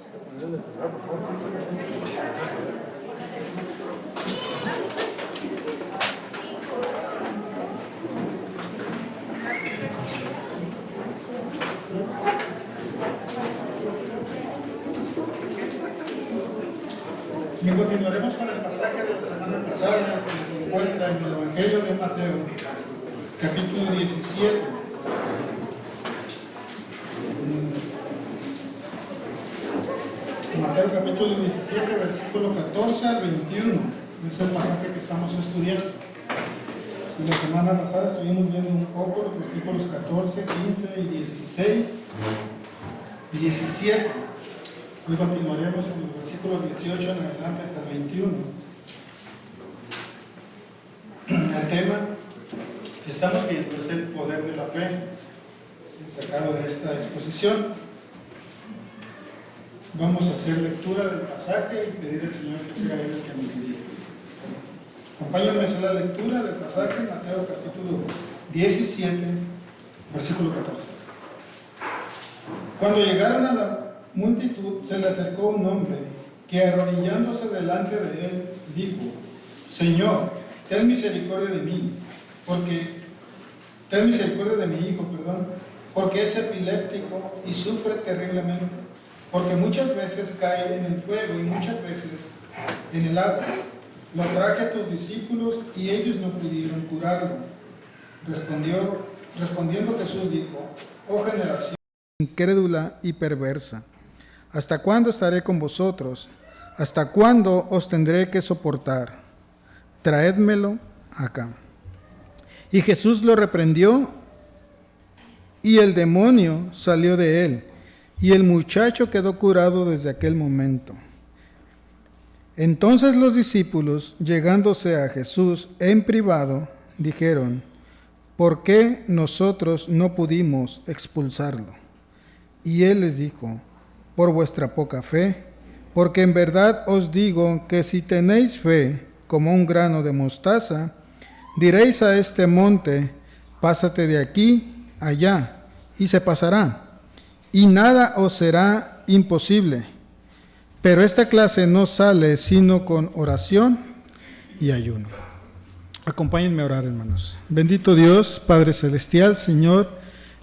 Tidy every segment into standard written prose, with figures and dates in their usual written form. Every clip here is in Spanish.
Y continuaremos con el pasaje de la semana pasada que se encuentra en el Evangelio de Mateo, capítulo 17. Mateo capítulo 17, versículo 14 al 21. Es el pasaje que estamos estudiando. La semana pasada estuvimos viendo un poco los versículos 14, 15 y 16 y 17. Hoy continuaremos con los versículos 18 en adelante hasta el 21. El tema que estamos viendo es el poder de la fe, sacado de esta exposición. Vamos a hacer lectura del pasaje y pedir al Señor que sea Él el que nos dirija. Acompáñenme a hacer la lectura del pasaje, Mateo capítulo 17, versículo 14. Cuando llegaron a la multitud, se le acercó un hombre que, arrodillándose delante de él, dijo: Señor, ten misericordia de mí, porque es epiléptico y sufre terriblemente, porque muchas veces cae en el fuego y muchas veces en el agua. Lo traje a tus discípulos y ellos no pudieron curarlo. Respondiendo Jesús dijo: Oh generación incrédula y perversa, ¿hasta cuándo estaré con vosotros? ¿Hasta cuándo os tendré que soportar? Traédmelo acá. Y Jesús lo reprendió, y el demonio salió de él, y el muchacho quedó curado desde aquel momento. Entonces los discípulos, llegándose a Jesús en privado, dijeron: ¿por qué nosotros no pudimos expulsarlo? Y él les dijo: por vuestra poca fe, porque en verdad os digo que si tenéis fe como un grano de mostaza, diréis a este monte: pásate de aquí allá, y se pasará, y nada os será imposible. Pero esta clase no sale sino con oración y ayuno. Acompáñenme a orar, hermanos. Bendito Dios, Padre Celestial, Señor,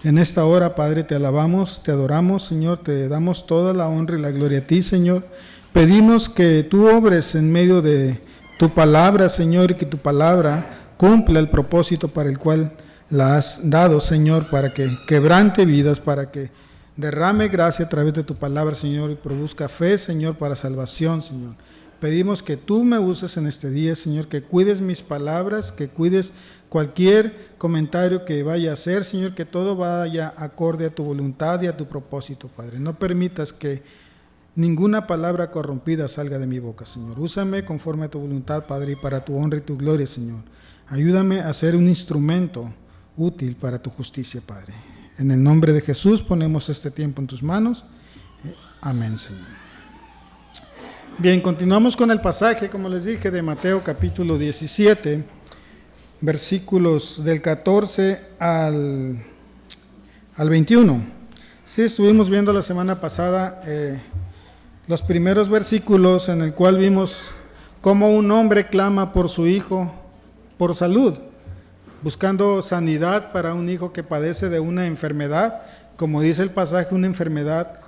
en esta hora, Padre, te alabamos, te adoramos, Señor, te damos toda la honra y la gloria a ti, Señor. Pedimos que tú obres en medio de tu palabra, Señor, y que tu palabra cumpla el propósito para el cual la has dado, Señor, para que quebrante vidas, para que derrame gracia a través de tu palabra, Señor, y produzca fe, Señor, para salvación, Señor. Pedimos que tú me uses en este día, Señor, que cuides mis palabras, que cuides cualquier comentario que vaya a hacer, Señor, que todo vaya acorde a tu voluntad y a tu propósito, Padre. No permitas que ninguna palabra corrompida salga de mi boca, Señor. Úsame conforme a tu voluntad, Padre, y para tu honra y tu gloria, Señor. Ayúdame a ser un instrumento útil para tu justicia, Padre. En el nombre de Jesús ponemos este tiempo en tus manos. Amén, Señor. Bien, continuamos con el pasaje, como les dije, de Mateo capítulo 17, versículos del 14 al 21. Sí, estuvimos viendo la semana pasada los primeros versículos en el cual vimos cómo un hombre clama por su hijo por salud, buscando sanidad para un hijo que padece de una enfermedad, como dice el pasaje, una enfermedad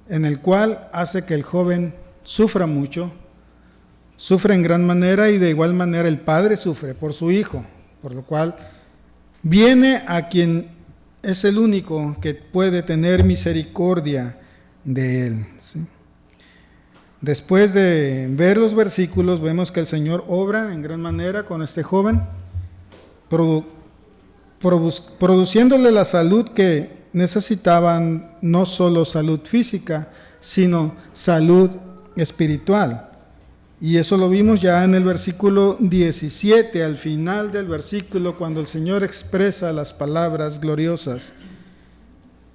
en el cual hace que el joven sufra mucho, sufre en gran manera, y de igual manera el padre sufre por su hijo, por lo cual viene a quien es el único que puede tener misericordia de él, ¿sí? Después de ver los versículos, vemos que el Señor obra en gran manera con este joven, produciéndole la salud que necesitaban, no solo salud física, sino salud espiritual. Y eso lo vimos ya en el versículo 17, al final del versículo, cuando el Señor expresa las palabras gloriosas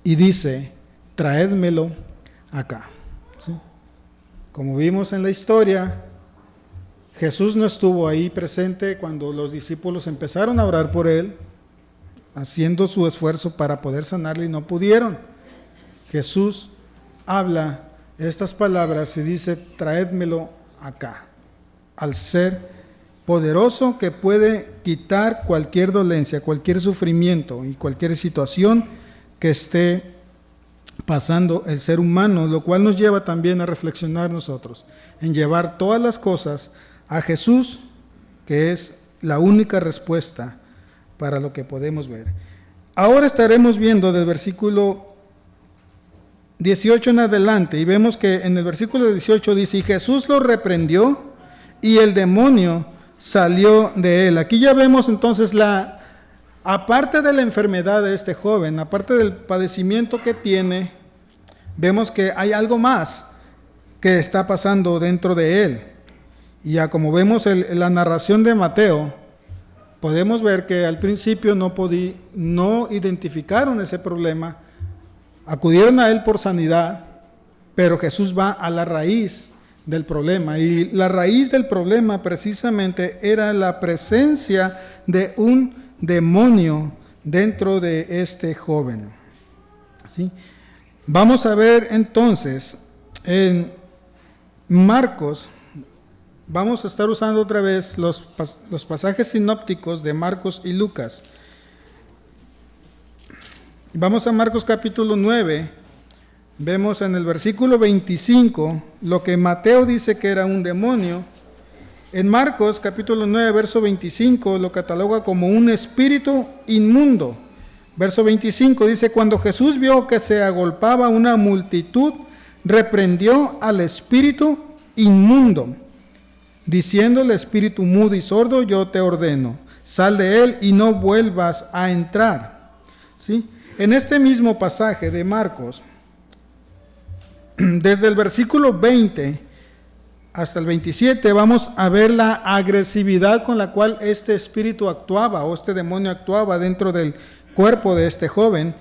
y dice: traédmelo acá, ¿sí? Como vimos en la historia, Jesús no estuvo ahí presente cuando los discípulos empezaron a orar por él, haciendo su esfuerzo para poder sanarle y no pudieron. Jesús habla estas palabras y dice: traédmelo acá, al ser poderoso que puede quitar cualquier dolencia, cualquier sufrimiento y cualquier situación que esté pasando el ser humano, lo cual nos lleva también a reflexionar nosotros, en llevar todas las cosas a Jesús, que es la única respuesta para lo que podemos ver. Ahora estaremos viendo del versículo 18 en adelante, y vemos que en el versículo 18 dice: y Jesús lo reprendió, y el demonio salió de él. Aquí ya vemos entonces aparte de la enfermedad de este joven, aparte del padecimiento que tiene, vemos que hay algo más que está pasando dentro de él. Y ya como vemos en la narración de Mateo, podemos ver que al principio no identificaron ese problema, acudieron a él por sanidad, pero Jesús va a la raíz del problema, y la raíz del problema precisamente era la presencia de un demonio dentro de este joven. ¿Sí? Vamos a ver entonces en Marcos, vamos a estar usando otra vez los pasajes sinópticos de Marcos y Lucas. Vamos a Marcos capítulo 9, vemos en el versículo 25 lo que Mateo dice que era un demonio. En Marcos capítulo 9, verso 25, lo cataloga como un espíritu inmundo. Verso 25 dice: cuando Jesús vio que se agolpaba una multitud, reprendió al espíritu inmundo, diciéndole: espíritu mudo y sordo, yo te ordeno, sal de él y no vuelvas a entrar. ¿Sí? En este mismo pasaje de Marcos, desde el versículo 20 hasta el 27, vamos a ver la agresividad con la cual este espíritu actuaba, o este demonio actuaba dentro del cuerpo de este joven.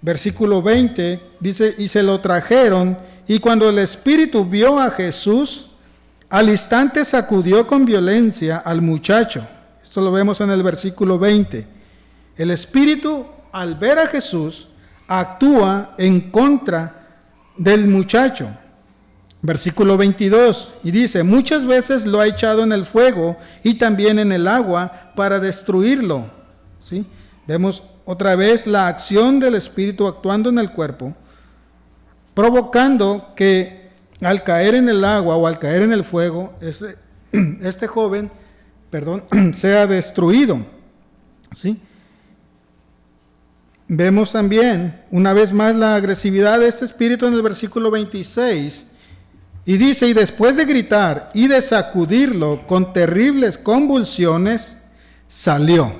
Versículo 20 dice: y se lo trajeron, y cuando el espíritu vio a Jesús, al instante sacudió con violencia al muchacho. Esto lo vemos en el versículo 20. El espíritu, al ver a Jesús, actúa en contra del muchacho. Versículo 22, y dice: muchas veces lo ha echado en el fuego y también en el agua para destruirlo. ¿Sí? Vemos otra vez la acción del espíritu actuando en el cuerpo, provocando que al caer en el agua o al caer en el fuego, este joven, sea destruido. ¿Sí? Vemos también una vez más la agresividad de este espíritu en el versículo 26, y dice: y después de gritar y de sacudirlo con terribles convulsiones, salió.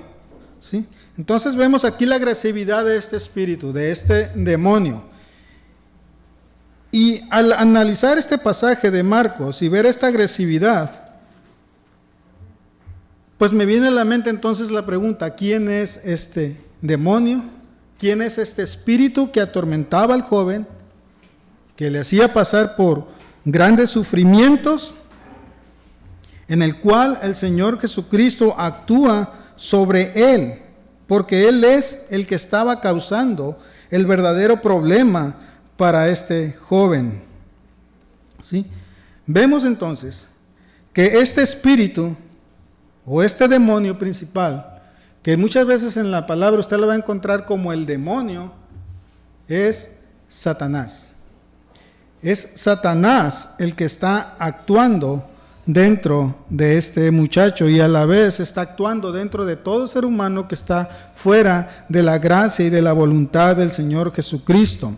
¿Sí? Entonces vemos aquí la agresividad de este espíritu, de este demonio. Y al analizar este pasaje de Marcos y ver esta agresividad, pues me viene a la mente entonces la pregunta: ¿quién es este demonio? ¿Quién es este espíritu que atormentaba al joven, que le hacía pasar por grandes sufrimientos, en el cual el Señor Jesucristo actúa sobre él, porque él es el que estaba causando el verdadero problema para este joven? ¿Sí? Vemos entonces que este espíritu o este demonio principal, que muchas veces en la palabra usted lo va a encontrar como el demonio, es Satanás. Es Satanás el que está actuando dentro de este muchacho, y a la vez está actuando dentro de todo ser humano que está fuera de la gracia y de la voluntad del Señor Jesucristo.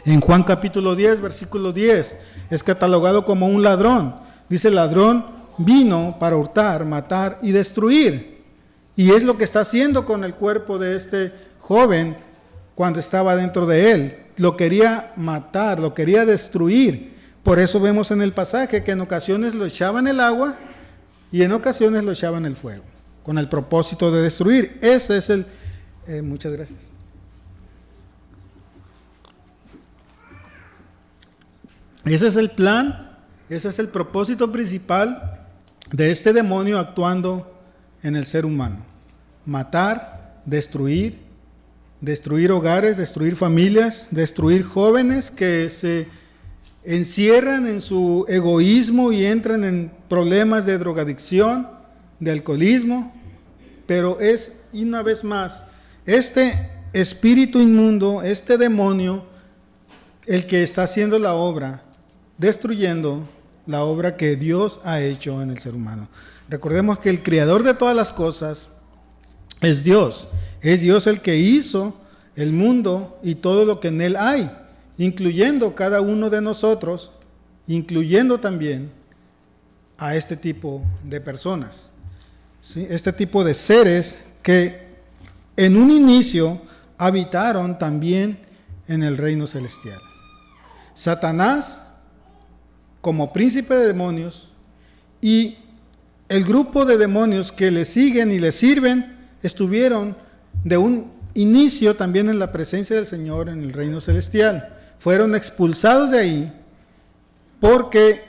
En Juan capítulo 10, versículo 10, es catalogado como un ladrón. Dice: el ladrón vino para hurtar, matar y destruir. Y es lo que está haciendo con el cuerpo de este joven cuando estaba dentro de él. Lo quería matar, lo quería destruir. Por eso vemos en el pasaje que en ocasiones lo echaba en el agua y en ocasiones lo echaba en el fuego, con el propósito de destruir. Ese es muchas gracias. Ese es el plan, ese es el propósito principal de este demonio actuando en el ser humano: matar, destruir hogares, destruir familias, destruir jóvenes que se encierran en su egoísmo y entran en problemas de drogadicción, de alcoholismo, pero es, y una vez más, este espíritu inmundo, este demonio, el que está haciendo la obra, destruyendo la obra que Dios ha hecho en el ser humano. Recordemos que el creador de todas las cosas es Dios el que hizo el mundo y todo lo que en él hay, incluyendo cada uno de nosotros, incluyendo también a este tipo de personas, ¿sí? Este tipo de seres que en un inicio habitaron también en el reino celestial. Satanás como príncipe de demonios y el grupo de demonios que le siguen y le sirven estuvieron de un inicio también en la presencia del Señor en el reino celestial. Fueron expulsados de ahí porque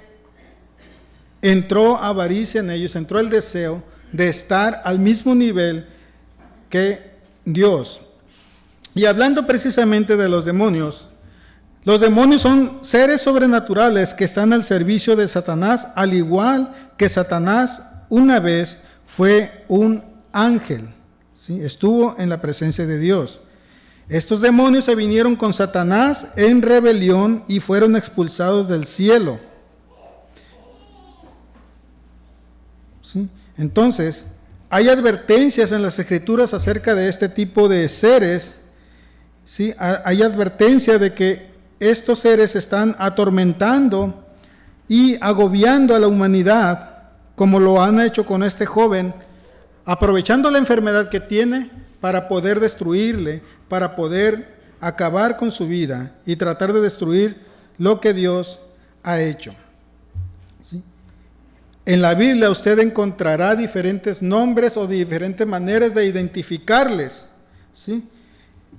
entró avaricia en ellos, entró el deseo de estar al mismo nivel que Dios. Y hablando precisamente de los demonios son seres sobrenaturales que están al servicio de Satanás, al igual que Satanás una vez fue un ángel, ¿sí? Estuvo en la presencia de Dios. Estos demonios se vinieron con Satanás en rebelión y fueron expulsados del cielo. ¿Sí? Entonces, hay advertencias en las Escrituras acerca de este tipo de seres. ¿Sí? Hay advertencia de que estos seres están atormentando y agobiando a la humanidad, como lo han hecho con este joven, aprovechando la enfermedad que tiene para poder destruirle, para poder acabar con su vida y tratar de destruir lo que Dios ha hecho. ¿Sí? En la Biblia usted encontrará diferentes nombres o diferentes maneras de identificarles. ¿Sí?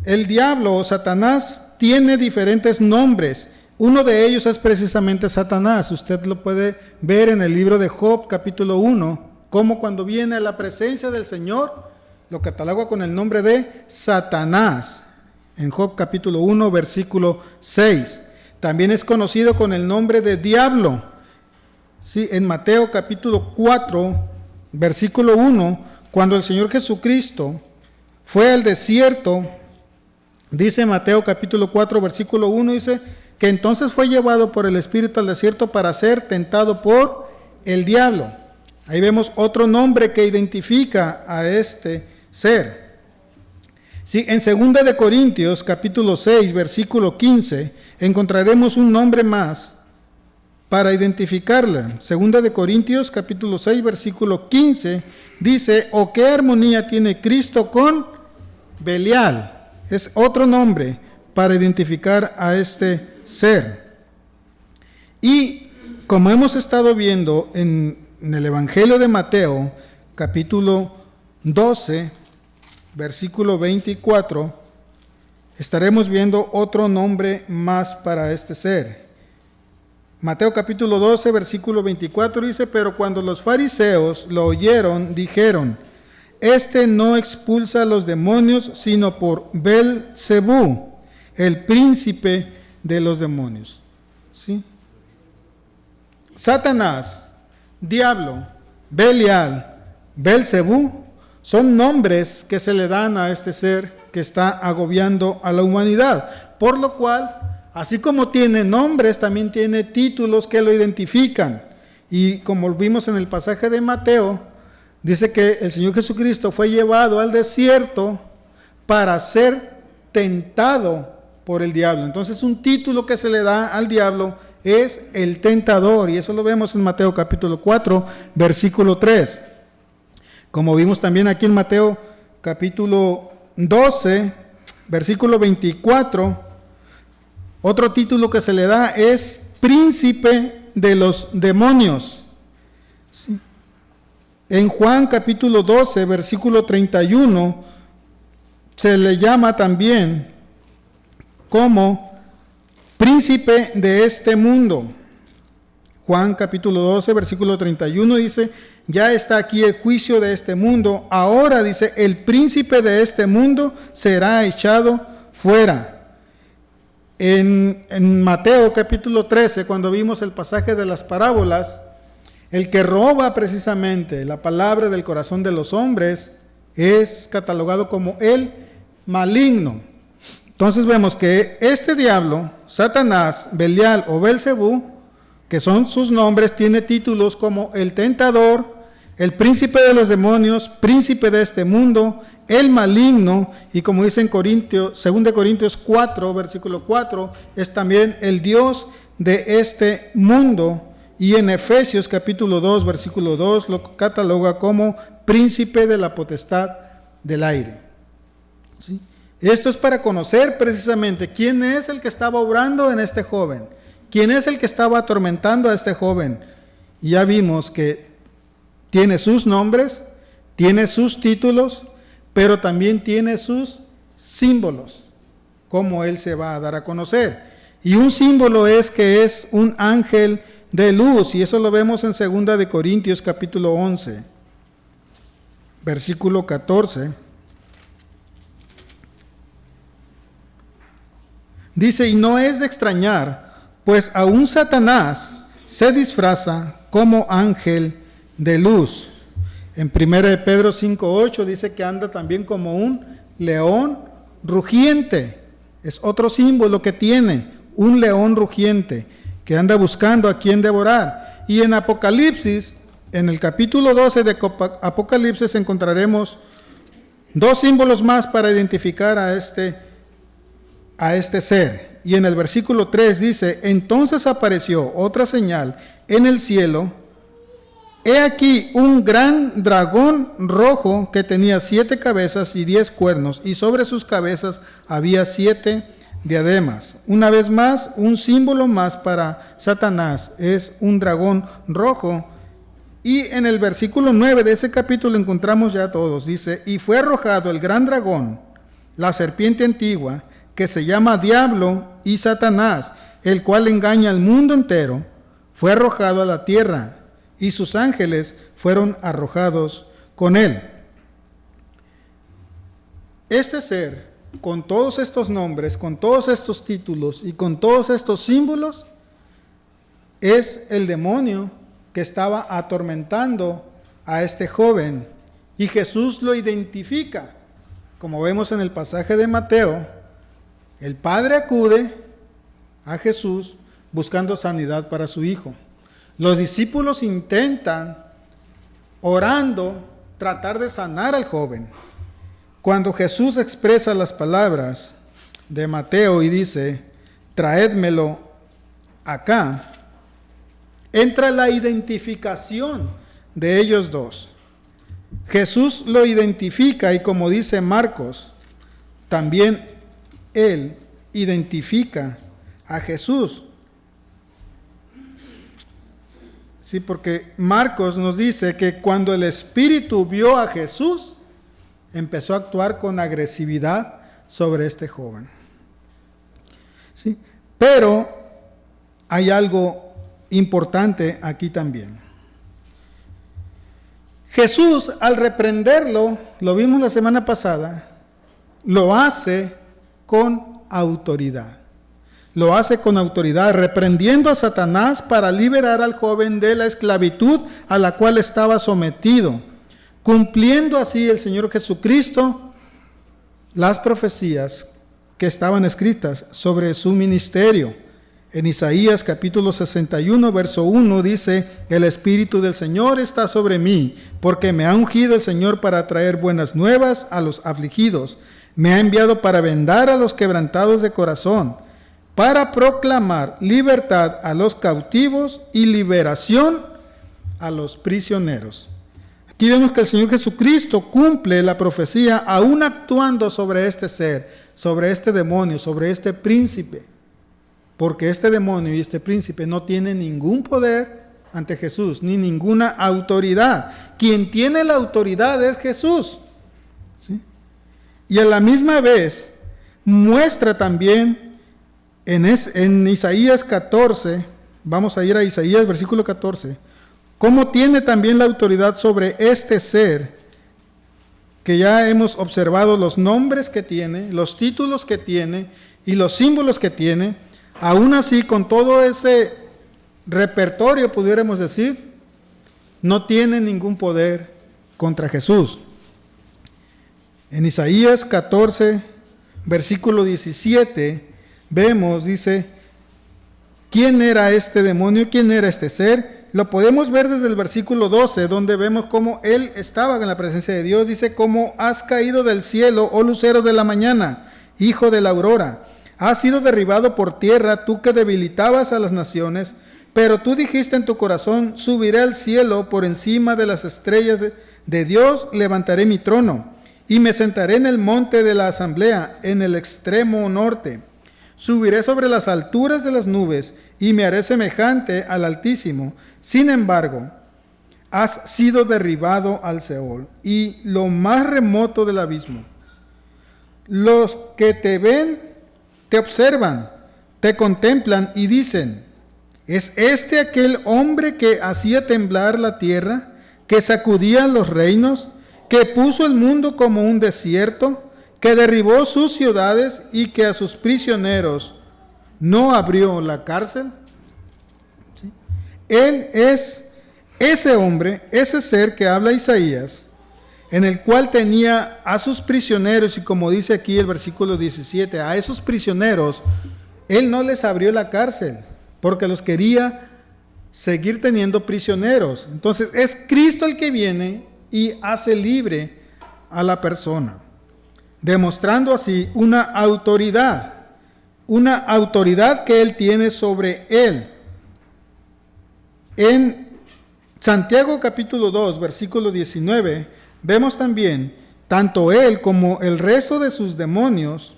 El diablo o Satanás tiene diferentes nombres. Uno de ellos es precisamente Satanás. Usted lo puede ver en el libro de Job, capítulo 1, como cuando viene a la presencia del Señor, lo cataloga con el nombre de Satanás. En Job, capítulo 1, versículo 6. También es conocido con el nombre de diablo. Sí, en Mateo, capítulo 4, versículo 1, cuando el Señor Jesucristo fue al desierto, dice Mateo capítulo 4, versículo 1, dice que entonces fue llevado por el Espíritu al desierto para ser tentado por el diablo. Ahí vemos otro nombre que identifica a este ser. Sí, en 2 de Corintios capítulo 6, versículo 15, encontraremos un nombre más para identificarla. 2 de Corintios capítulo 6, versículo 15, dice, ¿o qué armonía tiene Cristo con Belial? Es otro nombre para identificar a este ser. Y como hemos estado viendo en el Evangelio de Mateo, capítulo 12, versículo 24, estaremos viendo otro nombre más para este ser. Mateo capítulo 12, versículo 24 dice, pero cuando los fariseos lo oyeron, dijeron, este no expulsa a los demonios, sino por Belcebú, el príncipe de los demonios. ¿Sí? Satanás, diablo, Belial, Belcebú, son nombres que se le dan a este ser que está agobiando a la humanidad. Por lo cual, así como tiene nombres, también tiene títulos que lo identifican. Y como vimos en el pasaje de Mateo, dice que el Señor Jesucristo fue llevado al desierto para ser tentado por el diablo. Entonces un título que se le da al diablo es el tentador, y eso lo vemos en Mateo capítulo 4, versículo 3. Como vimos también aquí en Mateo capítulo 12, versículo 24, otro título que se le da es príncipe de los demonios. ¿Sí? En Juan capítulo 12, versículo 31, se le llama también como príncipe de este mundo. Juan capítulo 12, versículo 31 dice, ya está aquí el juicio de este mundo. Ahora dice, el príncipe de este mundo será echado fuera. en Mateo capítulo 13, cuando vimos el pasaje de las parábolas, el que roba precisamente la palabra del corazón de los hombres es catalogado como el maligno. Entonces vemos que este diablo, Satanás, Belial o Belcebú, que son sus nombres, tiene títulos como el tentador, el príncipe de los demonios, príncipe de este mundo, el maligno, y como dice en 2 Corintios 4, versículo 4, es también el Dios de este mundo, y en Efesios capítulo 2, versículo 2, lo cataloga como príncipe de la potestad del aire. ¿Sí? Esto es para conocer precisamente quién es el que estaba obrando en este joven, quién es el que estaba atormentando a este joven. Y ya vimos que tiene sus nombres, tiene sus títulos, pero también tiene sus símbolos, como él se va a dar a conocer. Y un símbolo es que es un ángel de luz, y eso lo vemos en 2 Corintios capítulo 11, versículo 14. Dice, y no es de extrañar, pues aún Satanás se disfraza como ángel de luz. En 1 Pedro 5:8 dice que anda también como un león rugiente. Es otro símbolo que tiene, un león rugiente, que anda buscando a quien devorar. Y en Apocalipsis, en el capítulo 12 de Apocalipsis, encontraremos dos símbolos más para identificar a este ser. Y en el versículo 3 dice, entonces apareció otra señal en el cielo. He aquí un gran dragón rojo que tenía 7 cabezas y 10 cuernos, y sobre sus cabezas había 7 diademas. Una vez más, un símbolo más para Satanás es un dragón rojo. Y en el versículo 9 de ese capítulo encontramos ya todos. Dice, y fue arrojado el gran dragón, la serpiente antigua, que se llama Diablo y Satanás, el cual engaña al mundo entero. Fue arrojado a la tierra, y sus ángeles fueron arrojados con él. Este ser, con todos estos nombres, con todos estos títulos y con todos estos símbolos, es el demonio que estaba atormentando a este joven. Y Jesús lo identifica. Como vemos en el pasaje de Mateo, el padre acude a Jesús buscando sanidad para su hijo. Los discípulos intentan, orando, tratar de sanar al joven. Cuando Jesús expresa las palabras de Mateo y dice, traédmelo acá, entra la identificación de ellos dos. Jesús lo identifica, y como dice Marcos, también él identifica a Jesús. Sí, porque Marcos nos dice que cuando el Espíritu vio a Jesús, empezó a actuar con agresividad sobre este joven. Sí, pero hay algo importante aquí también. Jesús, al reprenderlo, lo vimos la semana pasada, lo hace con autoridad. Lo hace con autoridad, reprendiendo a Satanás para liberar al joven de la esclavitud a la cual estaba sometido, cumpliendo así el Señor Jesucristo las profecías que estaban escritas sobre su ministerio. En Isaías capítulo 61, verso 1 dice, el Espíritu del Señor está sobre mí, porque me ha ungido el Señor para traer buenas nuevas a los afligidos. Me ha enviado para vendar a los quebrantados de corazón, para proclamar libertad a los cautivos y liberación a los prisioneros. Aquí vemos que el Señor Jesucristo cumple la profecía aún actuando sobre este ser, sobre este demonio, sobre este príncipe. Porque este demonio y este príncipe no tienen ningún poder ante Jesús, ni ninguna autoridad. Quien tiene la autoridad es Jesús. ¿Sí? Y a la misma vez muestra también en Isaías 14, vamos a ir a Isaías versículo 14, cómo tiene también la autoridad sobre este ser, que ya hemos observado los nombres que tiene, los títulos que tiene, y los símbolos que tiene, aún así, con todo ese repertorio, pudiéramos decir, no tiene ningún poder contra Jesús. En Isaías 14, versículo 17, vemos, dice, ¿quién era este demonio? ¿Quién era este ser? Lo podemos ver desde el versículo 12, donde vemos cómo él estaba en la presencia de Dios. Dice, ¿cómo has caído del cielo, oh lucero de la mañana, hijo de la aurora? Has sido derribado por tierra, tú que debilitabas a las naciones, pero tú dijiste en tu corazón, subiré al cielo, por encima de las estrellas de Dios levantaré mi trono, y me sentaré en el monte de la asamblea, en el extremo norte. Subiré sobre las alturas de las nubes, y me haré semejante al Altísimo. Sin embargo, has sido derribado al Seol, y lo más remoto del abismo. Los que te ven, te observan, te contemplan y dicen, ¿es este aquel hombre que hacía temblar la tierra, que sacudía los reinos, que puso el mundo como un desierto, que derribó sus ciudades y que a sus prisioneros no abrió la cárcel? ¿Sí? Él es ese hombre, ese ser que habla Isaías, en el cual tenía a sus prisioneros, y como dice aquí el versículo 17, a esos prisioneros, él no les abrió la cárcel, porque los quería seguir teniendo prisioneros. Entonces es Cristo el que viene y hace libre a la persona, demostrando así una autoridad que él tiene sobre él. En Santiago capítulo 2, versículo 19, vemos también, tanto él como el resto de sus demonios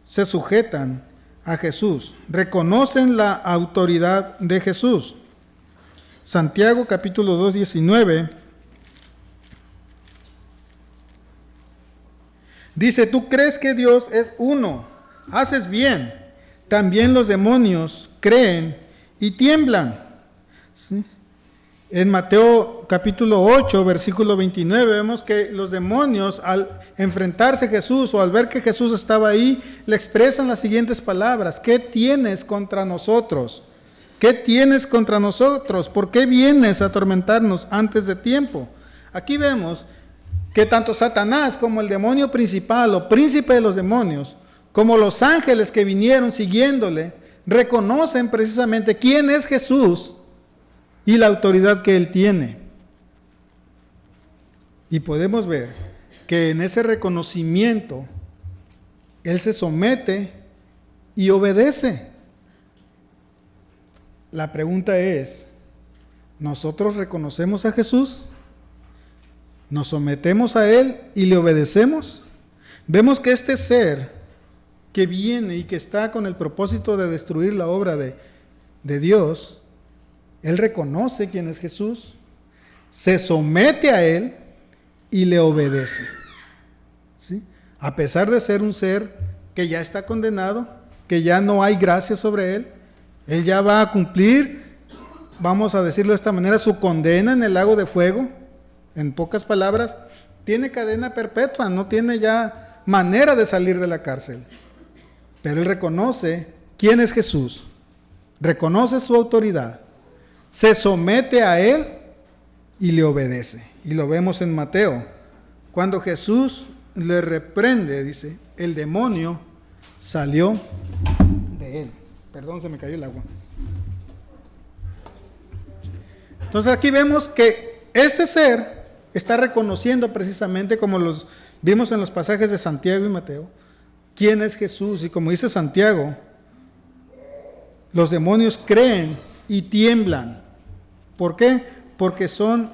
se sujetan a Jesús, reconocen la autoridad de Jesús. Santiago capítulo 2, 19, dice, tú crees que Dios es uno, haces bien, también los demonios creen y tiemblan. ¿Sí? En Mateo capítulo 8, versículo 29, vemos que los demonios al enfrentarse a Jesús o al ver que Jesús estaba ahí, le expresan las siguientes palabras: ¿qué tienes contra nosotros? ¿Qué tienes contra nosotros? ¿Por qué vienes a atormentarnos antes de tiempo? Aquí vemos que tanto Satanás como el demonio principal o príncipe de los demonios, como los ángeles que vinieron siguiéndole, reconocen precisamente quién es Jesús y la autoridad que él tiene. Y podemos ver que en ese reconocimiento él se somete y obedece. La pregunta es, ¿nosotros reconocemos a Jesús? ¿Nos sometemos a él y le obedecemos? Vemos que este ser que viene y que está con el propósito de destruir la obra de Dios, él reconoce quién es Jesús, se somete a él y le obedece. ¿Sí? A pesar de ser un ser que ya está condenado, que ya no hay gracia sobre él, él ya va a cumplir, vamos a decirlo de esta manera, su condena en el lago de fuego. En pocas palabras, tiene cadena perpetua, no tiene ya manera de salir de la cárcel. Pero él reconoce quién es Jesús, reconoce su autoridad, se somete a él y le obedece. Y lo vemos en Mateo, cuando Jesús le reprende, dice, el demonio salió de él. Perdón, se me cayó el agua. Entonces aquí vemos que este ser está reconociendo precisamente, como los vimos en los pasajes de Santiago y Mateo, quién es Jesús. Y como dice Santiago, los demonios creen y tiemblan. ¿Por qué? Porque son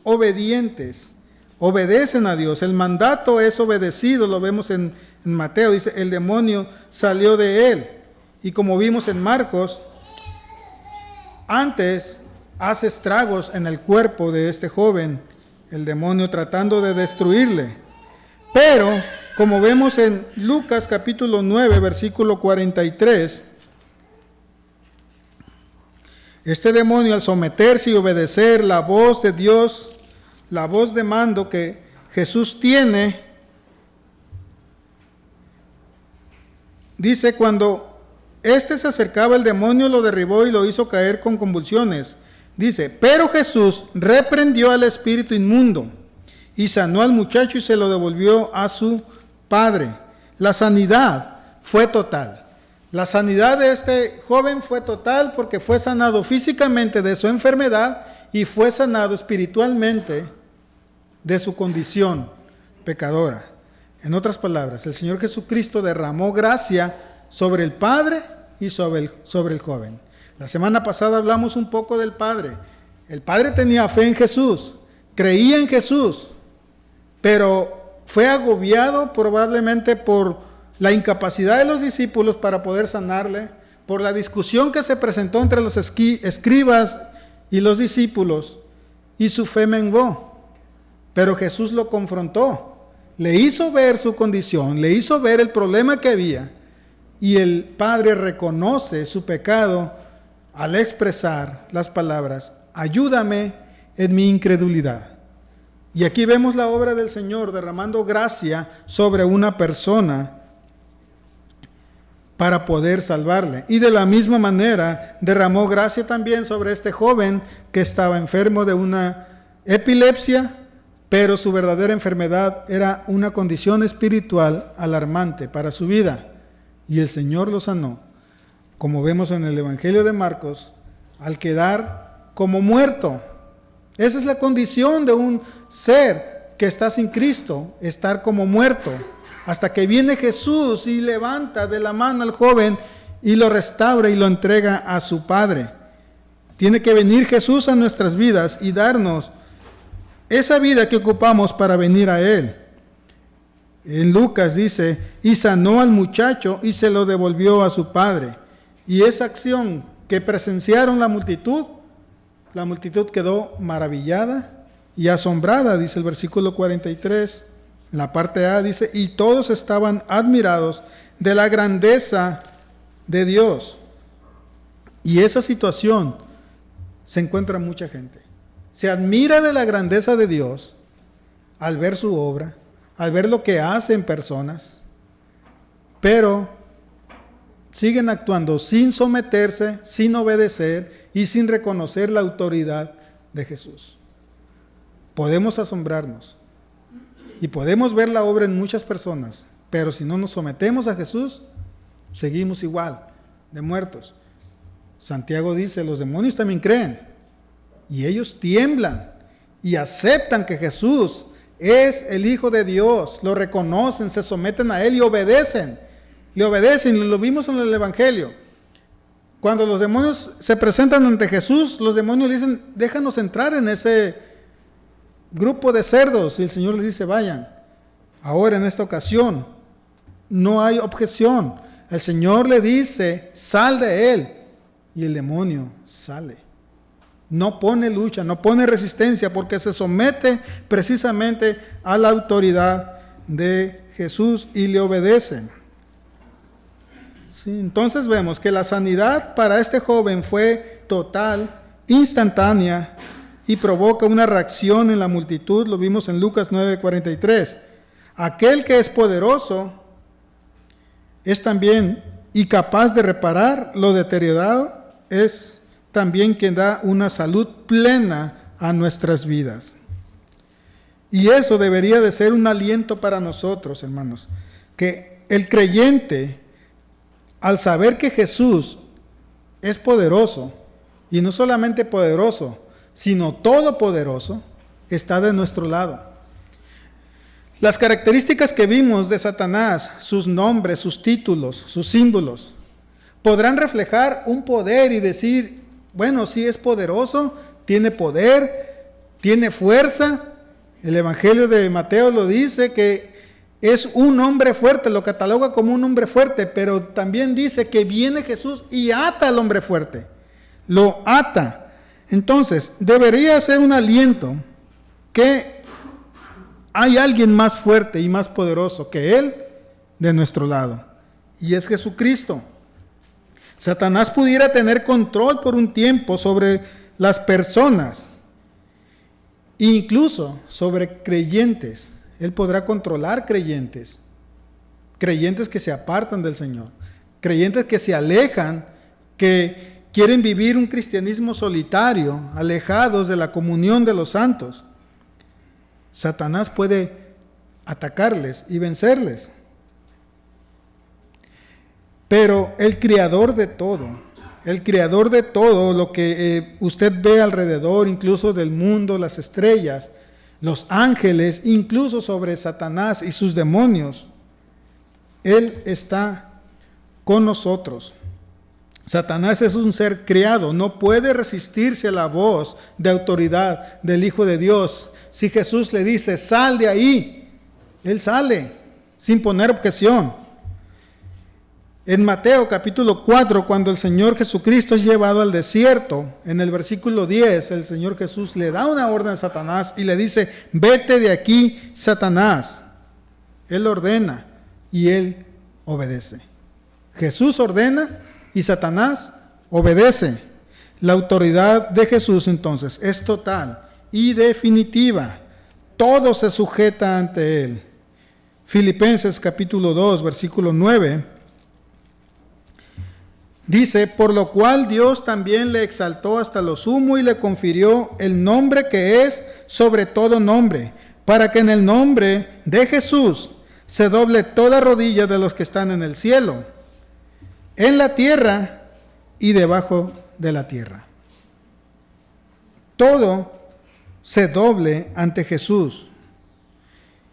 obedientes, obedecen a Dios. El mandato es obedecido, lo vemos en Mateo, dice, el demonio salió de él. Y como vimos en Marcos, antes hace estragos en el cuerpo de este joven, el demonio tratando de destruirle. Pero, como vemos en Lucas capítulo 9, versículo 43, este demonio, al someterse y obedecer la voz de Dios, la voz de mando que Jesús tiene, Dice, cuando éste se acercaba, el demonio lo derribó y lo hizo caer con convulsiones. Dice, pero Jesús reprendió al espíritu inmundo y sanó al muchacho y se lo devolvió a su padre. La sanidad fue total. La sanidad de este joven fue total porque fue sanado físicamente de su enfermedad y fue sanado espiritualmente de su condición pecadora. En otras palabras, el Señor Jesucristo derramó gracia sobre el Padre y sobre el joven. La semana pasada hablamos un poco del Padre. El Padre tenía fe en Jesús, creía en Jesús, pero fue agobiado probablemente por la incapacidad de los discípulos para poder sanarle, por la discusión que se presentó entre los escribas y los discípulos, y su fe menguó. Pero Jesús lo confrontó, le hizo ver su condición, le hizo ver el problema que había, y el Padre reconoce su pecado al expresar las palabras, ayúdame en mi incredulidad. Y aquí vemos la obra del Señor derramando gracia sobre una persona para poder salvarle. Y de la misma manera derramó gracia también sobre este joven que estaba enfermo de una epilepsia, pero su verdadera enfermedad era una condición espiritual alarmante para su vida. Y el Señor lo sanó, como vemos en el Evangelio de Marcos, al quedar como muerto. Esa es la condición de un ser que está sin Cristo, estar como muerto, hasta que viene Jesús y levanta de la mano al joven y lo restaura y lo entrega a su Padre. Tiene que venir Jesús a nuestras vidas y darnos esa vida que ocupamos para venir a Él. En Lucas dice, y sanó al muchacho y se lo devolvió a su padre. Y esa acción que presenciaron la multitud quedó maravillada y asombrada, dice el versículo 43. La parte A dice, y todos estaban admirados de la grandeza de Dios. Y esa situación se encuentra en mucha gente. Se admira de la grandeza de Dios al ver su obra, al ver lo que hacen personas, pero siguen actuando sin someterse, sin obedecer y sin reconocer la autoridad de Jesús. Podemos asombrarnos y podemos ver la obra en muchas personas, pero si no nos sometemos a Jesús, seguimos igual, de muertos. Santiago dice, los demonios también creen y ellos tiemblan y aceptan que Jesús es el Hijo de Dios, lo reconocen, se someten a Él y obedecen. Le obedecen, lo vimos en el Evangelio. Cuando los demonios se presentan ante Jesús, los demonios le dicen, déjanos entrar en ese grupo de cerdos. Y el Señor les dice, vayan. Ahora, en esta ocasión, no hay objeción. El Señor le dice, sal de él. Y el demonio sale. No pone lucha, no pone resistencia, porque se somete precisamente a la autoridad de Jesús y le obedecen. Sí, entonces vemos que la sanidad para este joven fue total, instantánea y provoca una reacción en la multitud. Lo vimos en Lucas 9:43. Aquel que es poderoso es también y capaz de reparar lo deteriorado, es también quien da una salud plena a nuestras vidas. Y eso debería de ser un aliento para nosotros, hermanos, que el creyente, al saber que Jesús es poderoso, y no solamente poderoso, sino todopoderoso, está de nuestro lado. Las características que vimos de Satanás, sus nombres, sus títulos, sus símbolos, podrán reflejar un poder y decir, bueno, sí es poderoso, tiene poder, tiene fuerza. El Evangelio de Mateo lo dice, que es un hombre fuerte, lo cataloga como un hombre fuerte, pero también dice que viene Jesús y ata al hombre fuerte, lo ata. Entonces, debería ser un aliento que hay alguien más fuerte y más poderoso que Él de nuestro lado, y es Jesucristo. Satanás pudiera tener control por un tiempo sobre las personas, incluso sobre creyentes. Él podrá controlar creyentes que se apartan del Señor. creyentes que se alejan, que quieren vivir un cristianismo solitario, alejados de la comunión de los santos. Satanás puede atacarles y vencerles. Pero el creador de todo, lo que usted ve alrededor, incluso del mundo, las estrellas, los ángeles, incluso sobre Satanás y sus demonios, Él está con nosotros. Satanás es un ser creado, no puede resistirse a la voz de autoridad del Hijo de Dios. Si Jesús le dice, sal de ahí, Él sale sin poner objeción. En Mateo capítulo 4, cuando el Señor Jesucristo es llevado al desierto, en el versículo 10, el Señor Jesús le da una orden a Satanás y le dice, vete de aquí, Satanás. Él ordena y él obedece. Jesús ordena y Satanás obedece. La autoridad de Jesús entonces es total y definitiva. Todo se sujeta ante él. Filipenses capítulo 2, versículo 9. Dice, por lo cual Dios también le exaltó hasta lo sumo y le confirió el nombre que es sobre todo nombre, para que en el nombre de Jesús se doble toda rodilla de los que están en el cielo, en la tierra y debajo de la tierra. Todo se doble ante Jesús.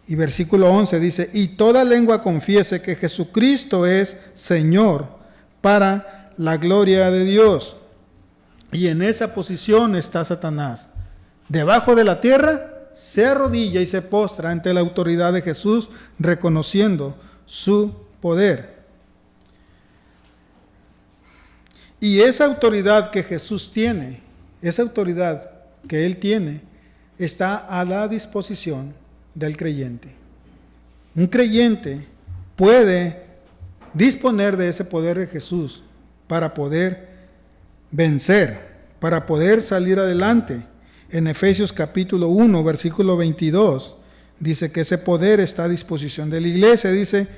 Y versículo 11 dice, y toda lengua confiese que Jesucristo es Señor para la gloria de Dios. Y en esa posición está Satanás. Debajo de la tierra se arrodilla y se postra ante la autoridad de Jesús, reconociendo su poder. Y esa autoridad que Jesús tiene, esa autoridad que Él tiene, está a la disposición del creyente. Un creyente puede disponer de ese poder de Jesús para poder vencer, para poder salir adelante. En Efesios capítulo 1, versículo 22, dice que ese poder está a disposición de la iglesia. Dice,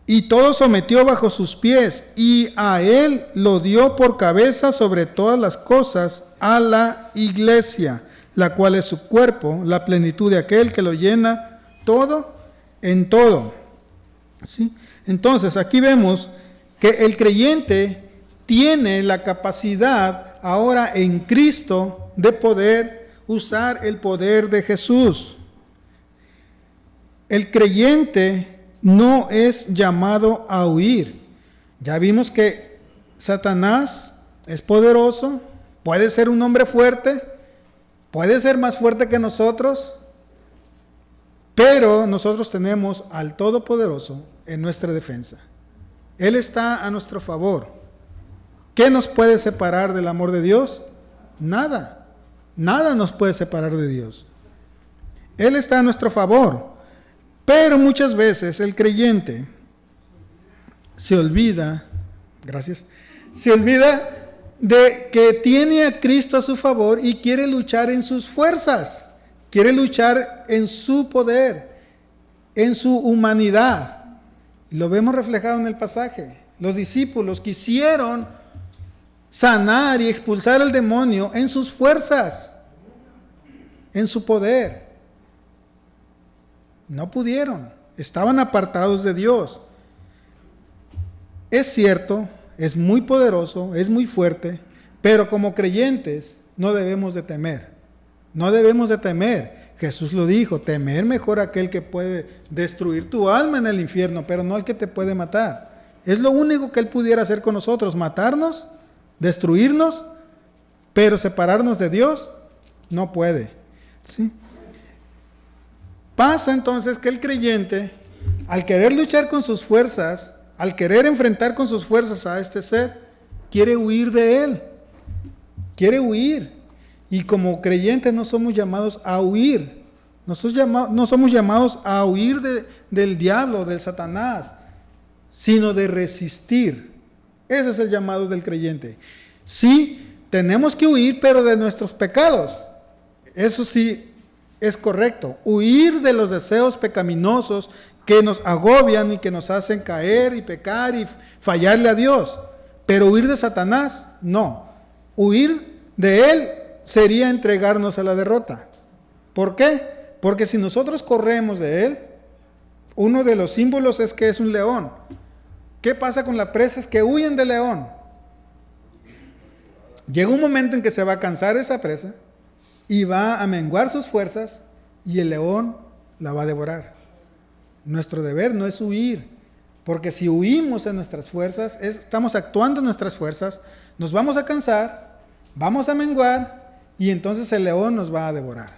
y todo sometió bajo sus pies, y a él lo dio por cabeza sobre todas las cosas a la iglesia, la cual es su cuerpo, la plenitud de aquel que lo llena todo en todo. ¿Sí? Entonces, aquí vemos que el creyente tiene la capacidad ahora en Cristo de poder usar el poder de Jesús. El creyente no es llamado a huir. Ya vimos que Satanás es poderoso, puede ser un hombre fuerte, puede ser más fuerte que nosotros, pero nosotros tenemos al Todopoderoso en nuestra defensa. Él está a nuestro favor. ¿Qué nos puede separar del amor de Dios? Nada. Nada nos puede separar de Dios. Él está a nuestro favor. Pero muchas veces el creyente se olvida de que tiene a Cristo a su favor y quiere luchar en sus fuerzas, quiere luchar en su poder, en su humanidad. Lo vemos reflejado en el pasaje. Los discípulos quisieron sanar y expulsar al demonio en sus fuerzas, en su poder. No pudieron, estaban apartados de Dios. Es cierto, es muy poderoso, es muy fuerte, pero como creyentes no debemos de temer. No debemos de temer. Jesús lo dijo, temer mejor aquel que puede destruir tu alma en el infierno, pero no al que te puede matar. Es lo único que Él pudiera hacer con nosotros, matarnos, destruirnos, pero separarnos de Dios, no puede. ¿Sí? Pasa entonces que el creyente, al querer luchar con sus fuerzas, al querer enfrentar con sus fuerzas a este ser, quiere huir de él, quiere huir. Y como creyentes no somos llamados a huir, no somos llamados a huir del diablo, del Satanás, sino de resistir. Ese es el llamado del creyente. Sí, tenemos que huir, pero de nuestros pecados. Eso sí es correcto. Huir de los deseos pecaminosos que nos agobian y que nos hacen caer y pecar y fallarle a Dios. Pero huir de Satanás, no. Huir de él sería entregarnos a la derrota. ¿Por qué? Porque si nosotros corremos de él, uno de los símbolos es que es un león. ¿Qué pasa con las presas que huyen del león? Llega un momento en que se va a cansar esa presa y va a menguar sus fuerzas y el león la va a devorar. Nuestro deber no es huir, porque si huimos en nuestras fuerzas, estamos actuando en nuestras fuerzas, nos vamos a cansar, vamos a menguar y entonces el león nos va a devorar.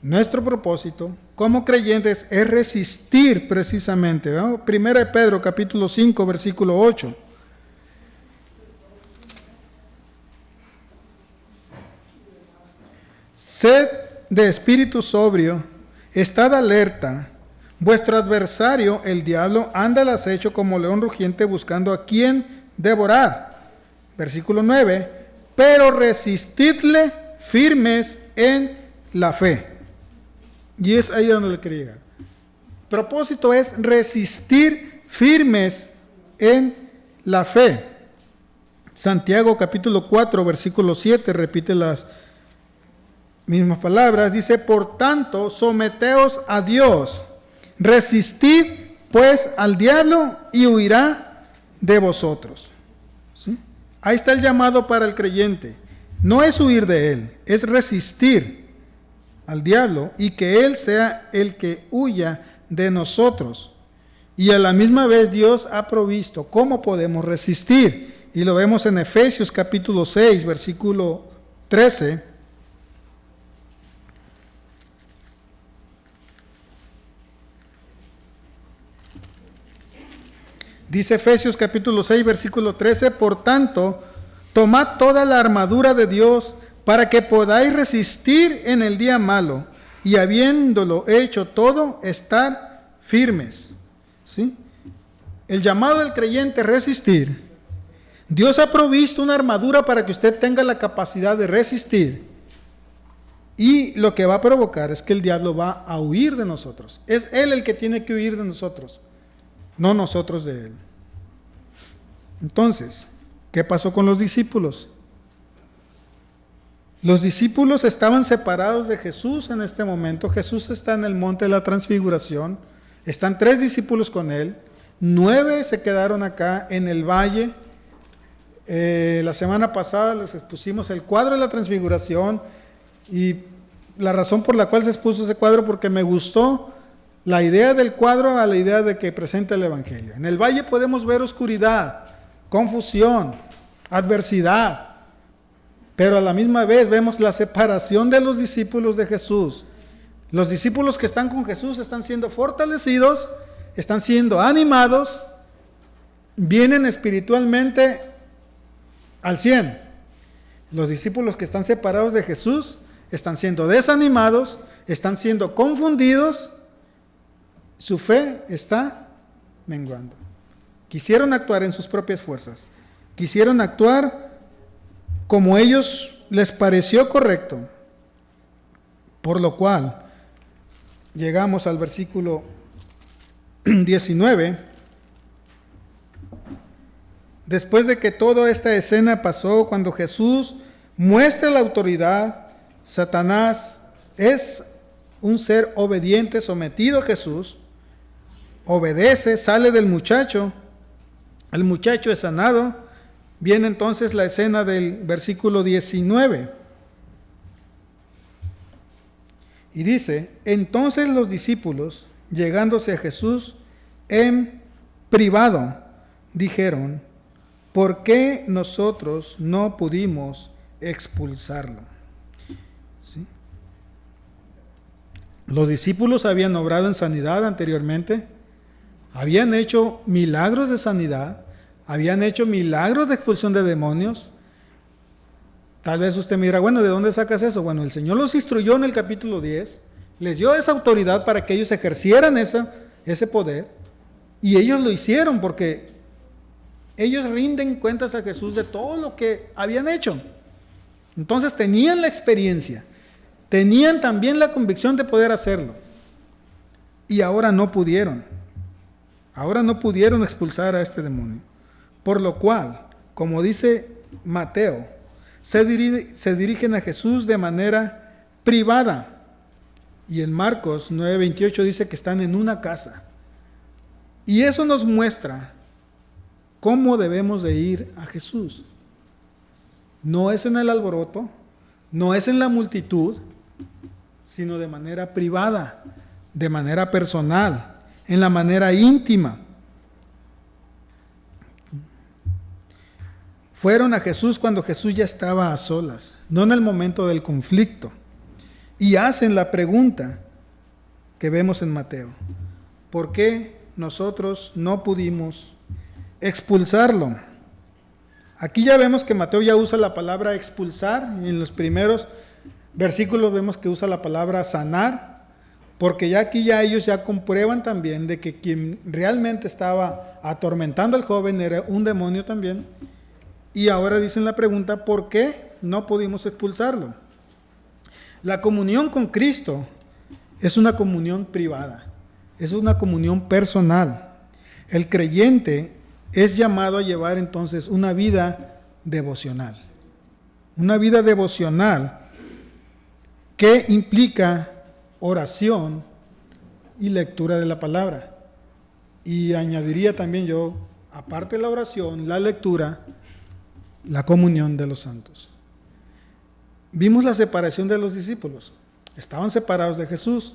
Nuestro propósito como creyentes es resistir precisamente. ¿No? 1 Pedro capítulo 5 versículo 8. Sed de espíritu sobrio, estad alerta. Vuestro adversario, el diablo, anda al acecho como león rugiente buscando a quien devorar. Versículo 9. Pero resistidle firmes en la fe. Y es ahí donde le quería llegar. El propósito es resistir firmes en la fe. Santiago capítulo 4 versículo 7 repite las mismas palabras. Dice, por tanto, someteos a Dios. Resistid pues al diablo y huirá de vosotros. ¿Sí? Ahí está el llamado para el creyente. No es huir de él, es resistir al diablo y que él sea el que huya de nosotros. Y a la misma vez Dios ha provisto cómo podemos resistir. Y lo vemos en Efesios capítulo 6, versículo 13. Dice Efesios capítulo 6, versículo 13, por tanto, tomad toda la armadura de Dios para que podáis resistir en el día malo y habiéndolo hecho todo, estar firmes. ¿Sí? El llamado del creyente es resistir. Dios ha provisto una armadura para que usted tenga la capacidad de resistir. Y lo que va a provocar es que el diablo va a huir de nosotros. Es él el que tiene que huir de nosotros, no nosotros de él. Entonces, ¿qué pasó con los discípulos? Los discípulos estaban separados de Jesús en este momento. Jesús está en el monte de la transfiguración. Están 3 discípulos con él. 9 se quedaron acá en el valle. La semana pasada les expusimos el cuadro de la transfiguración. Y la razón por la cual se expuso ese cuadro, porque me gustó la idea del cuadro a la idea de que presenta el Evangelio. En el valle podemos ver oscuridad, confusión, adversidad. Pero a la misma vez vemos la separación de los discípulos de Jesús. Los discípulos que están con Jesús están siendo fortalecidos, están siendo animados, vienen espiritualmente al 100. Los discípulos que están separados de Jesús están siendo desanimados, están siendo confundidos, su fe está menguando. Quisieron actuar en sus propias fuerzas, quisieron actuar como ellos les pareció correcto, por lo cual llegamos al versículo 19. Después de que toda esta escena pasó, cuando Jesús muestra la autoridad, Satanás es un ser obediente, sometido a Jesús, obedece, sale del muchacho, el muchacho es sanado. Viene entonces la escena del versículo 19. Y dice, entonces los discípulos, llegándose a Jesús en privado, dijeron, ¿por qué nosotros no pudimos expulsarlo? ¿Sí? Los discípulos habían obrado en sanidad anteriormente, habían hecho milagros de sanidad, habían hecho milagros de expulsión de demonios. Tal vez usted me dirá, bueno, ¿de dónde sacas eso? Bueno, el Señor los instruyó en el capítulo 10, les dio esa autoridad para que ellos ejercieran ese poder, y ellos lo hicieron porque ellos rinden cuentas a Jesús de todo lo que habían hecho. Entonces tenían la experiencia, tenían también la convicción de poder hacerlo. y ahora no pudieron. Ahora no pudieron expulsar a este demonio. Por lo cual, como dice Mateo, se dirigen a Jesús de manera privada. Y en Marcos 9:28 dice que están en una casa. Y eso nos muestra cómo debemos de ir a Jesús. No es en el alboroto, no es en la multitud, sino de manera privada, de manera personal, en la manera íntima. Fueron a Jesús cuando Jesús ya estaba a solas, no en el momento del conflicto. Y hacen la pregunta que vemos en Mateo: ¿por qué nosotros no pudimos expulsarlo? Aquí ya vemos que Mateo ya usa la palabra expulsar, y en los primeros versículos vemos que usa la palabra sanar, porque ya aquí ya ellos ya comprueban también de que quien realmente estaba atormentando al joven era un demonio también. Y ahora dicen la pregunta: ¿por qué no pudimos expulsarlo? La comunión con Cristo es una comunión privada, es una comunión personal. El creyente es llamado a llevar entonces una vida devocional. Una vida devocional que implica oración y lectura de la palabra. Y añadiría también yo, aparte de la oración, la lectura, la comunión de los santos. Vimos la separación de los discípulos. Estaban separados de Jesús,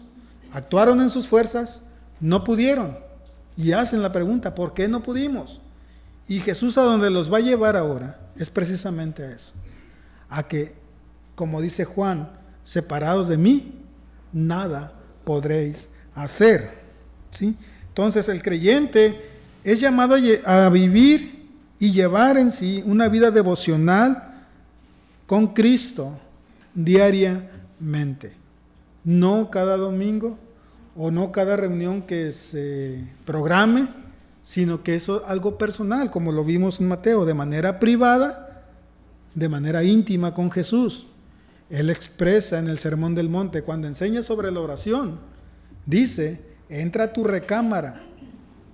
actuaron en sus fuerzas, no pudieron. Y hacen la pregunta: ¿por qué no pudimos? Y Jesús a donde los va a llevar ahora es precisamente a eso. A que, como dice Juan, separados de mí, nada podréis hacer. ¿Sí? Entonces el creyente es llamado a vivir y llevar en sí una vida devocional con Cristo diariamente. No cada domingo o no cada reunión que se programe, sino que eso es algo personal, como lo vimos en Mateo, de manera privada, de manera íntima con Jesús. Él expresa en el Sermón del Monte, cuando enseña sobre la oración, dice: entra a tu recámara.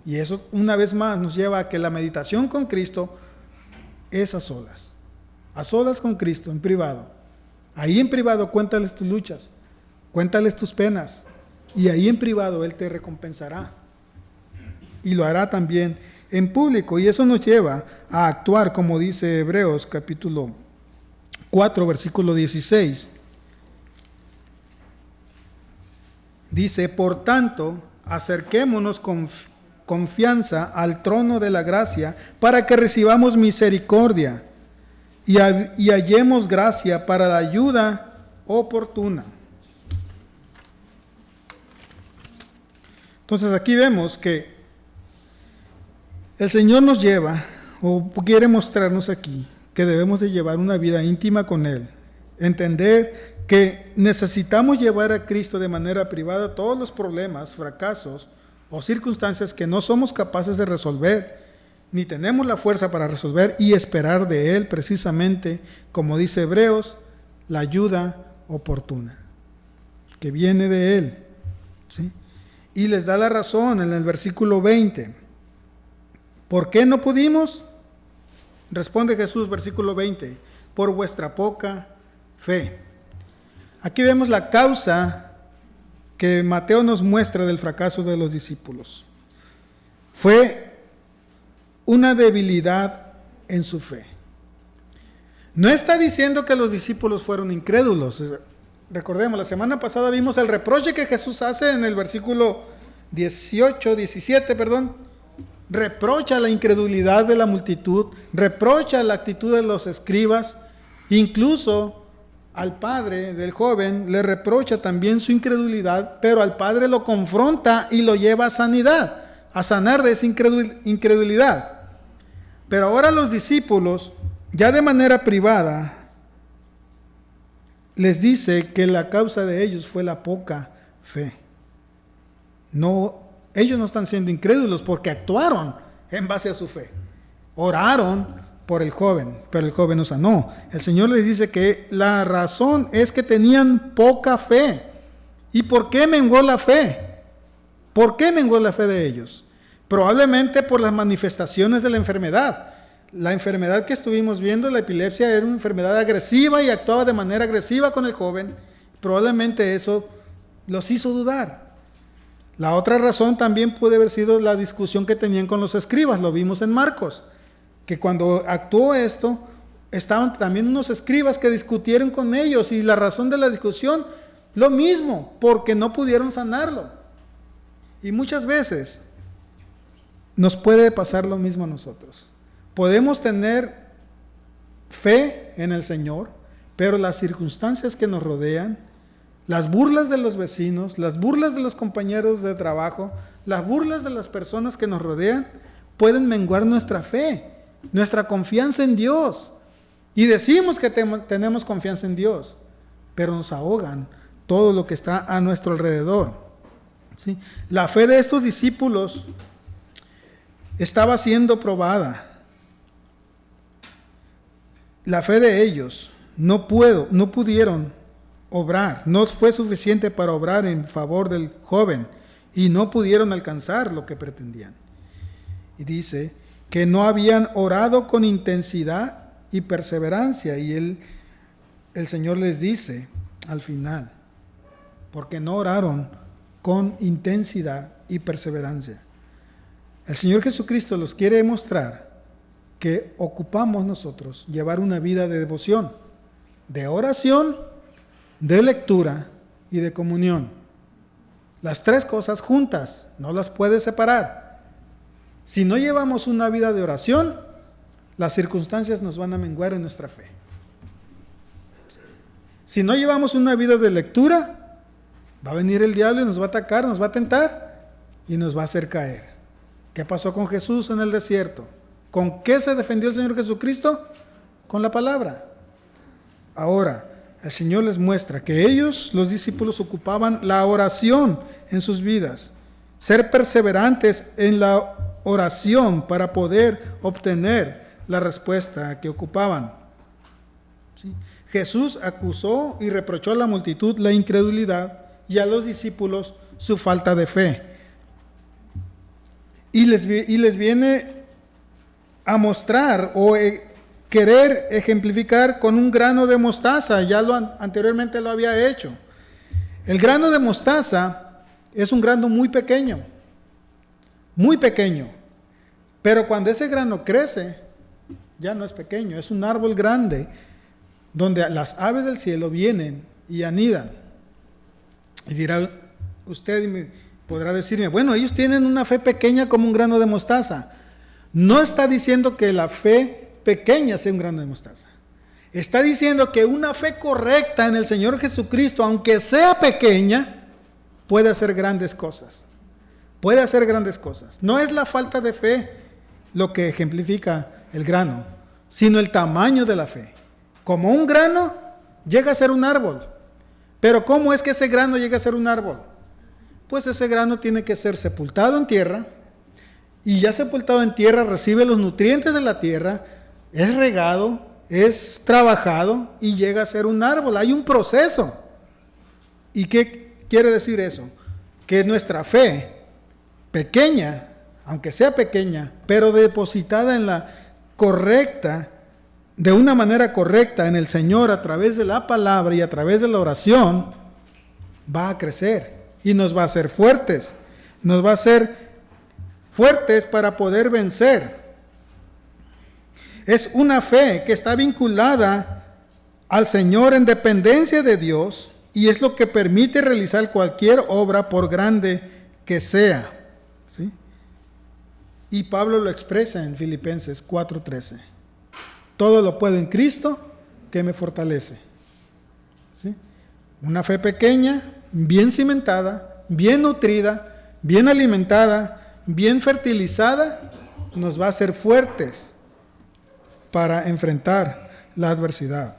Y eso una vez más nos lleva a que la meditación con Cristo es a solas con Cristo, en privado. Ahí en privado cuéntales tus luchas, cuéntales tus penas, y ahí en privado Él te recompensará. Y lo hará también en público. Y eso nos lleva a actuar, como dice Hebreos capítulo 4, versículo 16. Dice: por tanto, acerquémonos con confianza al trono de la gracia, para que recibamos misericordia y hallemos gracia para la ayuda oportuna. Entonces aquí vemos que el Señor nos lleva, o quiere mostrarnos aquí, que debemos de llevar una vida íntima con Él. Entender que necesitamos llevar a Cristo de manera privada todos los problemas, fracasos o circunstancias que no somos capaces de resolver, ni tenemos la fuerza para resolver, y esperar de Él precisamente, como dice Hebreos, la ayuda oportuna, que viene de Él. ¿Sí? Y les da la razón en el versículo 20. ¿Por qué no pudimos? Responde Jesús, versículo 20: por vuestra poca fe. Aquí vemos la causa que Mateo nos muestra del fracaso de los discípulos. Fue una debilidad en su fe. No está diciendo que los discípulos fueron incrédulos. Recordemos, la semana pasada vimos el reproche que Jesús hace en el versículo 17, reprocha la incredulidad de la multitud, reprocha la actitud de los escribas, incluso al padre del joven le reprocha también su incredulidad, pero al padre lo confronta y lo lleva a sanidad, a sanar de esa incredulidad. Pero ahora los discípulos, ya de manera privada, les dice que la causa de ellos fue la poca fe. No, ellos no están siendo incrédulos porque actuaron en base a su fe. Oraron por el joven, pero el joven no sanó. El Señor les dice que la razón es que tenían poca fe. ¿Y por qué menguó la fe? ¿Por qué menguó la fe de ellos? Probablemente por las manifestaciones de la enfermedad. La enfermedad que estuvimos viendo, la epilepsia, era una enfermedad agresiva y actuaba de manera agresiva con el joven. Probablemente eso los hizo dudar. La otra razón también puede haber sido la discusión que tenían con los escribas. Lo vimos en Marcos, que cuando actuó esto, estaban también unos escribas que discutieron con ellos, y la razón de la discusión, lo mismo, porque no pudieron sanarlo. Y muchas veces nos puede pasar lo mismo a nosotros. Podemos tener fe en el Señor, pero las circunstancias que nos rodean, las burlas de los vecinos, las burlas de los compañeros de trabajo, las burlas de las personas que nos rodean, pueden menguar nuestra fe, nuestra confianza en Dios. Y decimos que tenemos confianza en Dios, pero nos ahogan todo lo que está a nuestro alrededor. ¿Sí? La fe de estos discípulos estaba siendo probada. La fe de ellos no pudieron obrar, no fue suficiente para obrar en favor del joven, y no pudieron alcanzar lo que pretendían. Y dice que no habían orado con intensidad y perseverancia, y el Señor les dice al final, porque no oraron con intensidad y perseverancia. El Señor Jesucristo los quiere mostrar que ocupamos nosotros llevar una vida de devoción, de oración, de lectura y de comunión. Las tres cosas juntas, no las puedes separar. Si no llevamos una vida de oración, las circunstancias nos van a menguar en nuestra fe. Si no llevamos una vida de lectura, va a venir el diablo y nos va a atacar, nos va a tentar y nos va a hacer caer. ¿Qué pasó con Jesús en el desierto? ¿Con qué se defendió el Señor Jesucristo? Con la palabra. Ahora, el Señor les muestra que ellos, los discípulos, ocupaban la oración en sus vidas. Ser perseverantes en la oración para poder obtener la respuesta que ocupaban. ¿Sí? Jesús acusó y reprochó a la multitud la incredulidad y a los discípulos su falta de fe. Y les viene a mostrar o querer ejemplificar con un grano de mostaza. Ya anteriormente lo había hecho. El grano de mostaza es un grano muy pequeño, pero cuando ese grano crece, ya no es pequeño, es un árbol grande, donde las aves del cielo vienen y anidan. Y dirá usted, podrá decirme, bueno, ellos tienen una fe pequeña como un grano de mostaza. No está diciendo que la fe pequeña sea un grano de mostaza. Está diciendo que una fe correcta en el Señor Jesucristo, aunque sea pequeña, puede hacer grandes cosas. Puede hacer grandes cosas. No es la falta de fe lo que ejemplifica el grano, sino el tamaño de la fe. Como un grano llega a ser un árbol. Pero ¿cómo es que ese grano llega a ser un árbol? Pues ese grano tiene que ser sepultado en tierra, y ya sepultado en tierra recibe los nutrientes de la tierra, es regado, es trabajado y llega a ser un árbol. Hay un proceso. ¿Y qué quiere decir eso? Que nuestra fe, pequeña, aunque sea pequeña, pero depositada en la correcta, de una manera correcta en el Señor a través de la palabra y a través de la oración, va a crecer y nos va a hacer fuertes. Nos va a hacer fuertes para poder vencer. Es una fe que está vinculada al Señor en dependencia de Dios, y es lo que permite realizar cualquier obra, por grande que sea. ¿Sí? Y Pablo lo expresa en Filipenses 4:13. Todo lo puedo en Cristo que me fortalece. ¿Sí? Una fe pequeña, bien cimentada, bien nutrida, bien alimentada, bien fertilizada, nos va a hacer fuertes para enfrentar la adversidad.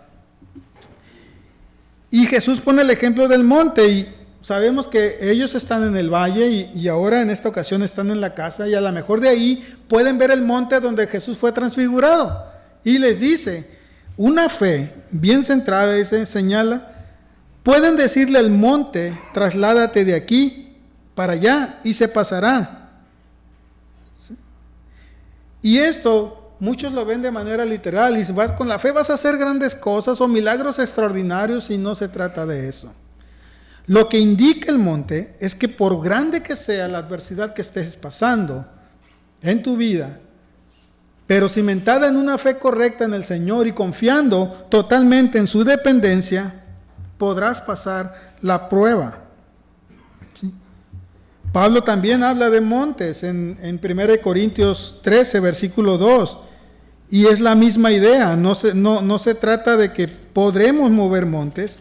Y Jesús pone el ejemplo del monte, y sabemos que ellos están en el valle y ahora en esta ocasión están en la casa, y a lo mejor de ahí pueden ver el monte donde Jesús fue transfigurado. Y les dice, una fe bien centrada, dice, señala, pueden decirle al monte, trasládate de aquí para allá y se pasará. ¿Sí? Y esto muchos lo ven de manera literal, y con la fe vas a hacer grandes cosas o milagros extraordinarios, y no se trata de eso. Lo que indica el monte es que por grande que sea la adversidad que estés pasando en tu vida, pero cimentada en una fe correcta en el Señor y confiando totalmente en su dependencia, podrás pasar la prueba. ¿Sí? Pablo también habla de montes en 1 Corintios 13, versículo 2, y es la misma idea. No se trata de que podremos mover montes,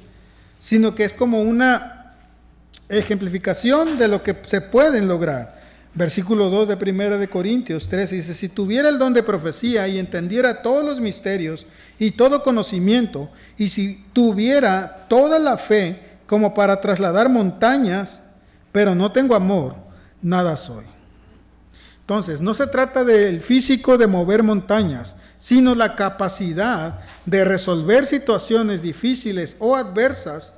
sino que es como una ejemplificación de lo que se pueden lograr. Versículo 2 de 1 Corintios 13 dice: si tuviera el don de profecía y entendiera todos los misterios y todo conocimiento, y si tuviera toda la fe como para trasladar montañas, pero no tengo amor, nada soy. Entonces, no se trata del físico de mover montañas, sino la capacidad de resolver situaciones difíciles o adversas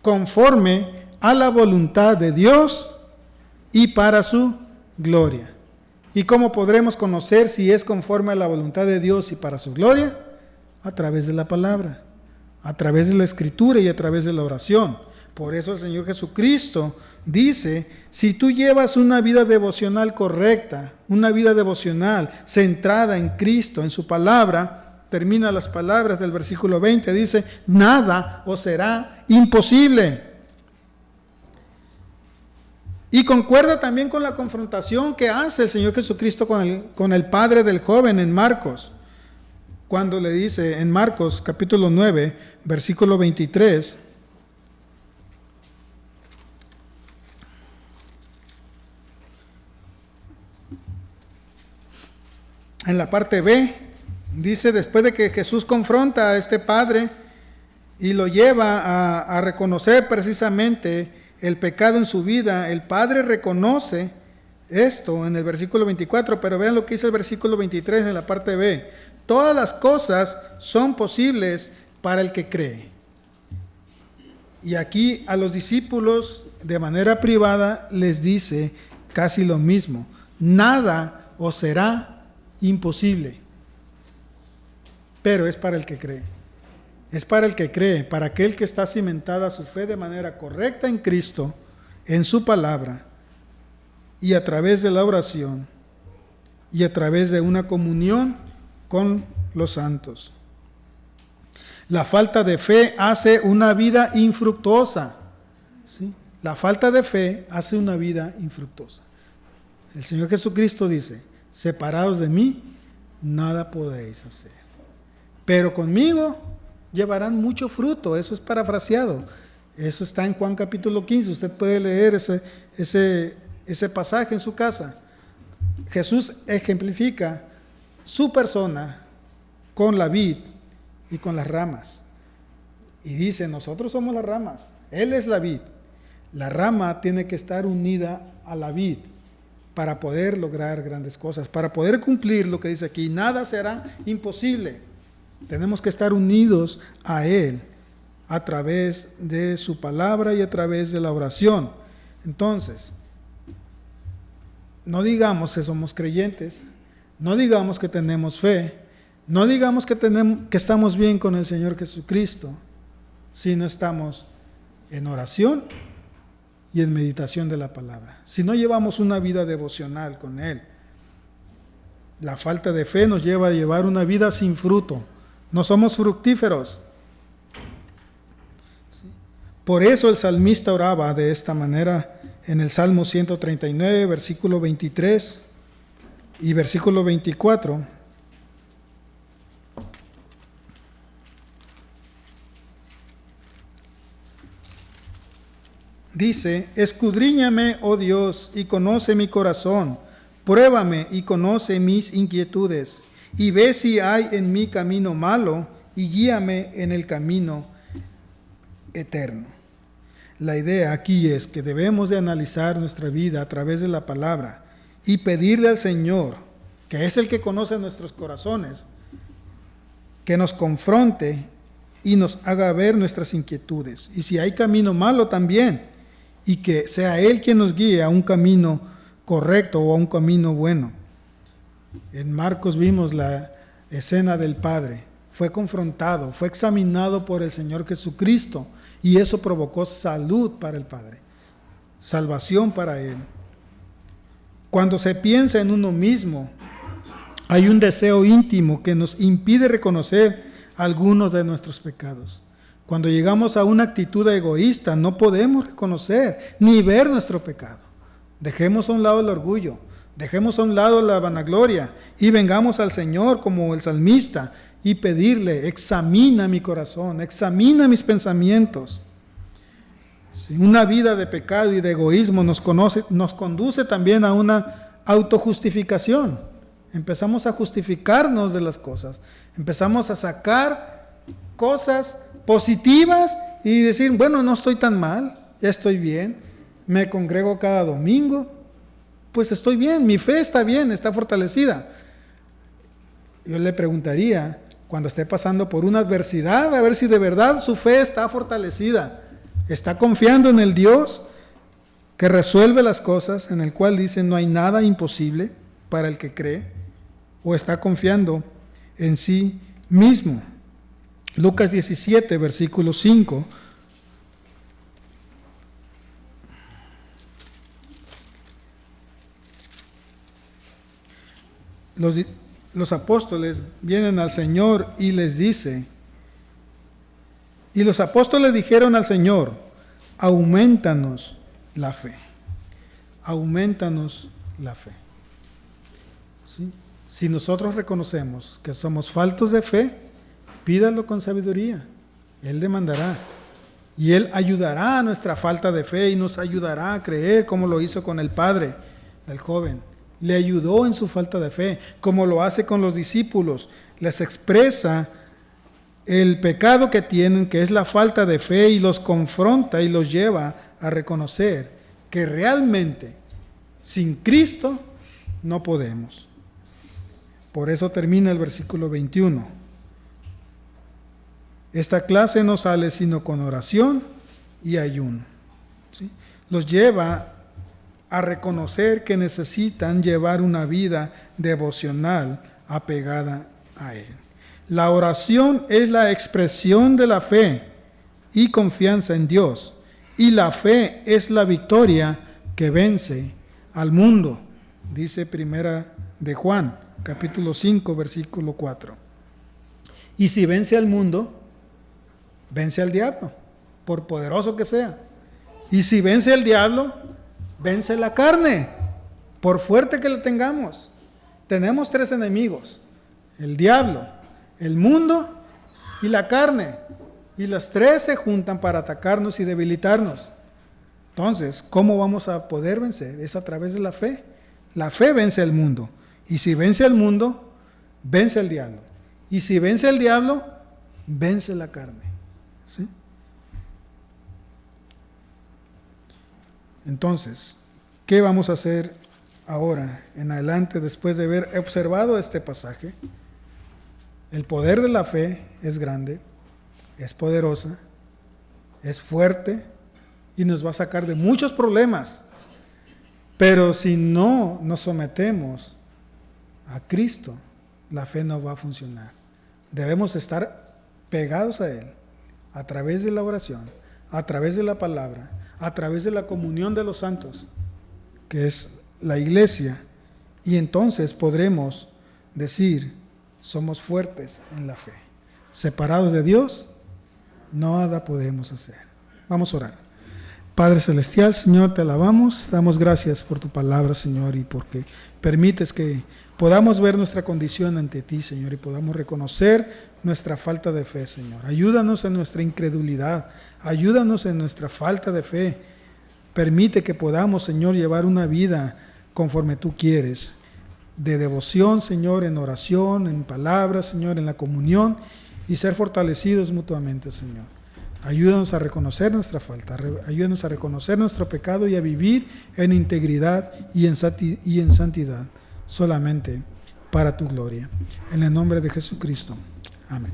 conforme a la voluntad de Dios y para su gloria. ¿Y cómo podremos conocer si es conforme a la voluntad de Dios y para su gloria? A través de la palabra, a través de la escritura y a través de la oración. Por eso el Señor Jesucristo dice: si tú llevas una vida devocional correcta, una vida devocional centrada en Cristo, en su palabra, termina las palabras del versículo 20, dice: nada os será imposible. Y concuerda también con la confrontación que hace el Señor Jesucristo con el padre del joven en Marcos, cuando le dice en Marcos capítulo 9, versículo 23, en la parte B, dice: después de que Jesús confronta a este padre y lo lleva a reconocer precisamente el pecado en su vida, el padre reconoce esto en el versículo 24, pero vean lo que dice el versículo 23 en la parte B: todas las cosas son posibles para el que cree. Y aquí a los discípulos de manera privada les dice casi lo mismo: nada os será imposible, pero es para el que cree. Es para el que cree, para aquel que está cimentada su fe de manera correcta en Cristo, en su palabra, y a través de la oración, y a través de una comunión con los santos. La falta de fe hace una vida infructuosa. ¿Sí? La falta de fe hace una vida infructuosa. El Señor Jesucristo dice: separados de mí, nada podéis hacer. Pero conmigo llevarán mucho fruto. Eso es parafraseado. Eso está en Juan capítulo 15. Usted puede leer ese pasaje en su casa. Jesús ejemplifica su persona con la vid y con las ramas. Y dice: nosotros somos las ramas, Él es la vid. La rama tiene que estar unida a la vid para poder lograr grandes cosas, para poder cumplir lo que dice aquí: nada será imposible. Tenemos que estar unidos a Él a través de su palabra y a través de la oración. Entonces, no digamos que somos creyentes, no digamos que tenemos fe, no digamos que estamos bien con el Señor Jesucristo, si no estamos en oración y en meditación de la palabra. Si no llevamos una vida devocional con Él, la falta de fe nos lleva a llevar una vida sin fruto. No somos fructíferos. Por eso el salmista oraba de esta manera en el Salmo 139, versículo 23 y versículo 24. Dice: escudriñame, oh Dios, y conoce mi corazón. Pruébame y conoce mis inquietudes. Y ve si hay en mí camino malo, y guíame en el camino eterno. La idea aquí es que debemos de analizar nuestra vida a través de la palabra y pedirle al Señor, que es el que conoce nuestros corazones, que nos confronte y nos haga ver nuestras inquietudes. Y si hay camino malo también, y que sea Él quien nos guíe a un camino correcto o a un camino bueno. En Marcos vimos la escena del Padre. Fue confrontado, fue examinado por el Señor Jesucristo y eso provocó salud para el Padre, salvación para Él. Cuando se piensa en uno mismo, hay un deseo íntimo que nos impide reconocer algunos de nuestros pecados. Cuando llegamos a una actitud egoísta, no podemos reconocer ni ver nuestro pecado. Dejemos a un lado el orgullo, dejemos a un lado la vanagloria y vengamos al Señor como el salmista y pedirle: examina mi corazón, examina mis pensamientos. Si una vida de pecado y de egoísmo nos conduce también a una autojustificación. Empezamos a justificarnos de las cosas, empezamos a sacar cosas positivas y decir: bueno, no estoy tan mal, ya estoy bien, me congrego cada domingo, pues estoy bien, mi fe está bien, está fortalecida. Yo le preguntaría, cuando esté pasando por una adversidad, a ver si de verdad su fe está fortalecida, está confiando en el Dios que resuelve las cosas, en el cual dice: no hay nada imposible para el que cree, o está confiando en sí mismo. Lucas 17, versículo 5. Los apóstoles vienen al Señor y les dice, y los apóstoles dijeron al Señor: aumentanos la fe, aumentanos la fe. ¿Sí? Si nosotros reconocemos que somos faltos de fe, pídalo con sabiduría, Él demandará. Y Él ayudará a nuestra falta de fe y nos ayudará a creer, como lo hizo con el padre del joven. Le ayudó en su falta de fe, como lo hace con los discípulos. Les expresa el pecado que tienen, que es la falta de fe, y los confronta y los lleva a reconocer que realmente sin Cristo no podemos. Por eso termina el versículo 21. Esta clase no sale sino con oración y ayuno. ¿Sí? Los lleva a reconocer que necesitan llevar una vida devocional apegada a Él. La oración es la expresión de la fe y confianza en Dios, y la fe es la victoria que vence al mundo, dice Primera de Juan, capítulo 5, versículo 4. Y si vence al mundo, vence al diablo, por poderoso que sea. Y si vence al diablo, vence la carne, por fuerte que la tengamos. Tenemos 3 enemigos: el diablo, el mundo y la carne. Y las 3 se juntan para atacarnos y debilitarnos. Entonces, ¿cómo vamos a poder vencer? Es a través de la fe. La fe vence al mundo. Y si vence al mundo, vence al diablo. Y si vence al diablo, vence la carne. ¿Sí? Entonces, ¿qué vamos a hacer ahora en adelante después de haber observado este pasaje? El poder de la fe es grande, es poderosa, es fuerte y nos va a sacar de muchos problemas. Pero si no nos sometemos a Cristo, la fe no va a funcionar. Debemos estar pegados a Él a través de la oración, a través de la palabra, a través de la comunión de los santos, que es la iglesia, y entonces podremos decir: somos fuertes en la fe. Separados de Dios, nada podemos hacer. Vamos a orar. Padre Celestial, Señor, te alabamos, damos gracias por tu palabra, Señor, y porque permites que podamos ver nuestra condición ante ti, Señor, y podamos reconocer nuestra falta de fe, Señor. Ayúdanos en nuestra incredulidad, ayúdanos en nuestra falta de fe. Permite que podamos, Señor, llevar una vida conforme tú quieres, de devoción, Señor, en oración, en palabras, Señor, en la comunión, y ser fortalecidos mutuamente, Señor. Ayúdanos a reconocer nuestra falta, ayúdanos a reconocer nuestro pecado y a vivir en integridad y en santidad, solamente para tu gloria. En el nombre de Jesucristo. Amén.